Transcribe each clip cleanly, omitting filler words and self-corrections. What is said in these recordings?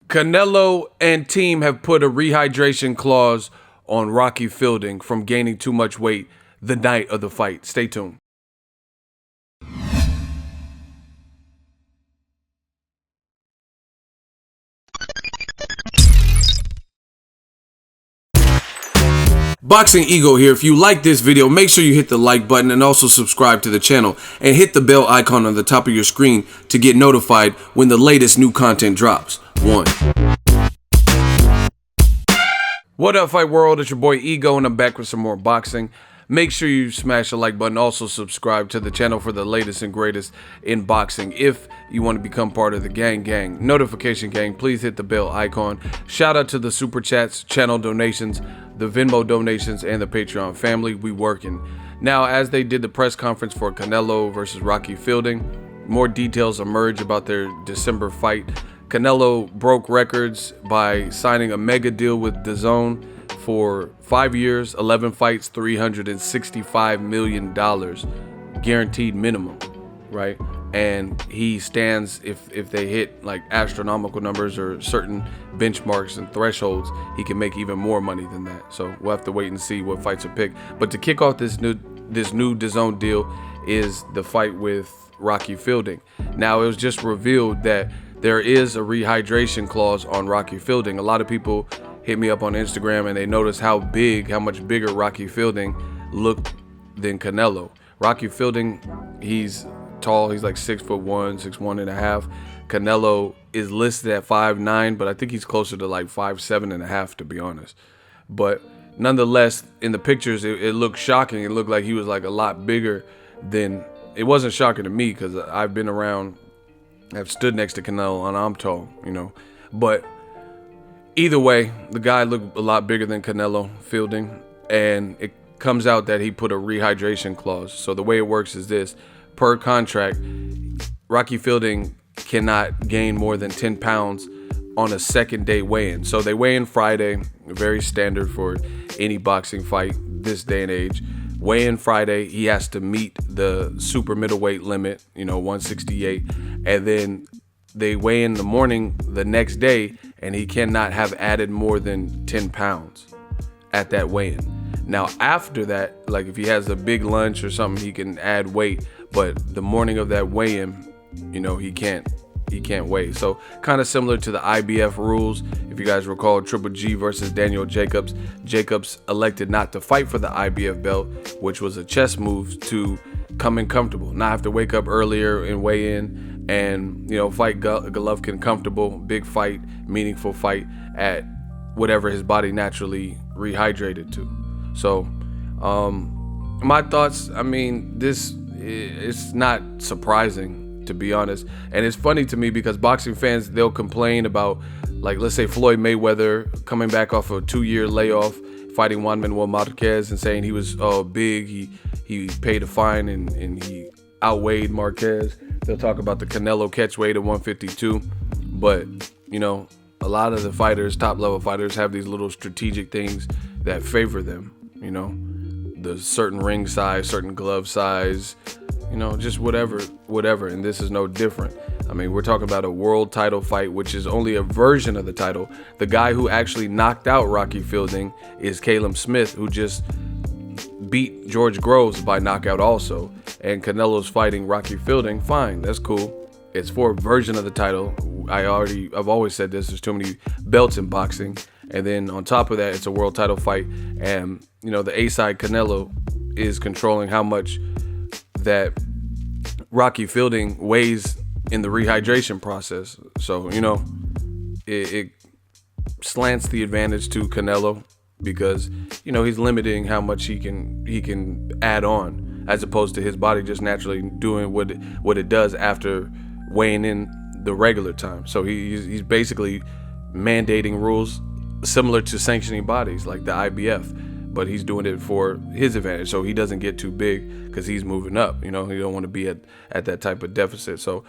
Canelo and team have put a rehydration clause on Rocky Fielding from gaining too much weight the night of the fight. Stay tuned. Boxingego here. If you like this video, make sure you hit the like button and also subscribe to the channel and hit the bell icon on the top of your screen to get notified when the latest new content drops. What up, fight world? It's your boy Ego and I'm back with some more boxing. Make sure you smash the like button. Also subscribe to the channel for the latest and greatest in boxing. If you want to become part of the gang, notification gang, please hit the bell icon. Shout out to the super chats, channel donations, the Venmo donations, and the Patreon family. We working. Now, as they did the press conference for Canelo versus Rocky Fielding, more details emerge about their December fight. Canelo broke records by signing a mega deal with DAZN for 5 years, 11 fights, $365 million guaranteed minimum, right? And he stands, if they hit like astronomical numbers or certain benchmarks and thresholds, he can make even more money than that. So we'll have to wait and see what fights are picked. But to kick off this new DAZN deal is the fight with Rocky Fielding. Now, it was just revealed that there is a rehydration clause on Rocky Fielding. A lot of people hit me up on Instagram and they noticed how much bigger Rocky Fielding looked than Canelo. Rocky Fielding, he's tall, he's like 6'1", 6'1.5". Canelo is listed at 5'9", but I think he's closer to like 5'7.5", to be honest. But nonetheless, in the pictures, it looked shocking. It looked like he was like a lot bigger than. It wasn't shocking to me because I've been around, I've stood next to Canelo and I'm tall, you know. But either way, the guy looked a lot bigger than Canelo Fielding, and it comes out that he put a rehydration clause. So the way it works is this: per contract, Rocky Fielding cannot gain more than 10 pounds on a second day weigh-in. So they weigh in Friday, very standard for any boxing fight this day and age. Weigh in Friday, he has to meet the super middleweight limit, 168, and then they weigh in the morning the next day, and he cannot have added more than 10 pounds at that weigh-in. Now, after that, like if he has a big lunch or something, he can add weight, but the morning of that weigh-in, he can't weigh. So kind of similar to the IBF rules. If you guys recall, Triple G versus Daniel Jacobs. Jacobs elected not to fight for the IBF belt, which was a chess move to come in comfortable, not have to wake up earlier and weigh in, and fight Golovkin comfortable, big fight, meaningful fight at whatever his body naturally rehydrated to. So my thoughts, this it's not surprising, to be honest. And it's funny to me because boxing fans, they'll complain about, like, let's say Floyd Mayweather coming back off a 2-year layoff, fighting Juan Manuel Marquez, and saying he was big, he paid a fine and he outweighed Marquez. They'll talk about the Canelo catch weight at 152, but a lot of the fighters, top level fighters, have these little strategic things that favor them, the certain ring size, certain glove size, just whatever, and this is no different. We're talking about a world title fight, which is only a version of the title. The guy who actually knocked out Rocky Fielding is Caleb Smith, who just beat George Groves by knockout also. And Canelo's fighting Rocky Fielding. Fine, that's cool. It's for a version of the title. I've always said this, there's too many belts in boxing. And then on top of that, it's a world title fight. And, the A-side Canelo is controlling how much that Rocky Fielding weighs in the rehydration process. So, it slants the advantage to Canelo because, he's limiting how much he can add on, as opposed to his body just naturally doing what it does after weighing in the regular time. So he's basically mandating rules similar to sanctioning bodies like the IBF, but he's doing it for his advantage, so he doesn't get too big because he's moving up. He don't want to be at that type of deficit. So,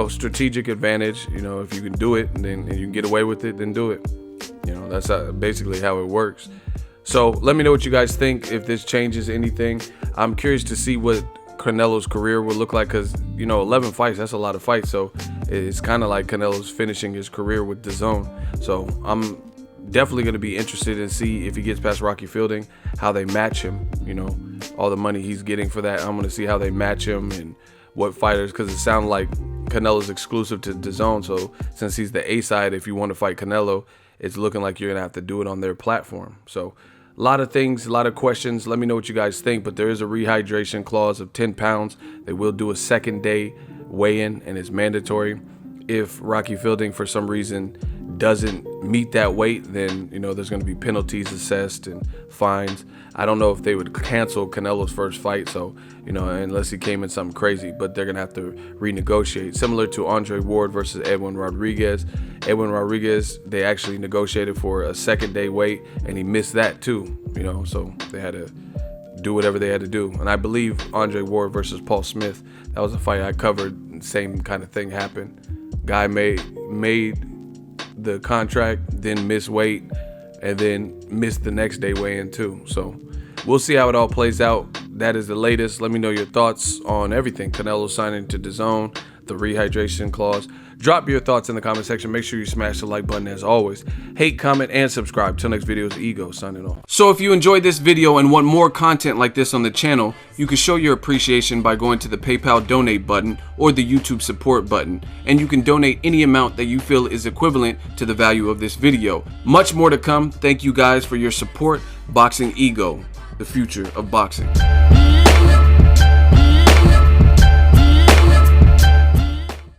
strategic advantage. If you can do it and you can get away with it, then do it. That's basically how it works. So let me know what you guys think, if this changes anything. I'm curious to see what Canelo's career will look like, because, you know, 11 fights, that's a lot of fights. So it's kind of like Canelo's finishing his career with DAZN. So I'm definitely going to be interested in see if he gets past Rocky Fielding, how they match him, you know, all the money he's getting for that. I'm going to see how they match him and what fighters, because it sounds like Canelo's exclusive to DAZN. So since he's the A side, if you want to fight Canelo, it's looking like you're going to have to do it on their platform. So a lot of things, a lot of questions. Let me know what you guys think, but there is a rehydration clause of 10 pounds. They will do a second day weigh-in, and it's mandatory. If Rocky Fielding, for some reason, doesn't meet that weight, then, you know, there's going to be penalties assessed and fines. I don't know if they would cancel Canelo's first fight, so, you know, unless he came in something crazy, but they're going to have to renegotiate. Similar to Andre Ward versus Edwin Rodriguez. Edwin Rodriguez, they actually negotiated for a second day weight, and he missed that too, you know, so they had to do whatever they had to do. And I believe Andre Ward versus Paul Smith, that was a fight I covered. Same kind of thing happened. Guy made the contract, then missed weight, and then missed the next day weigh-in too. So we'll see how it all plays out. That is the latest. Let me know your thoughts on everything. Canelo signing to DAZN, the rehydration clause. Drop your thoughts in the comment section. Make sure you smash the like button as always. Hate, comment, and subscribe. Till next video is Ego signing off. So if you enjoyed this video and want more content like this on the channel, you can show your appreciation by going to the PayPal donate button or the YouTube support button. And you can donate any amount that you feel is equivalent to the value of this video. Much more to come. Thank you guys for your support. Boxingego, the future of boxing.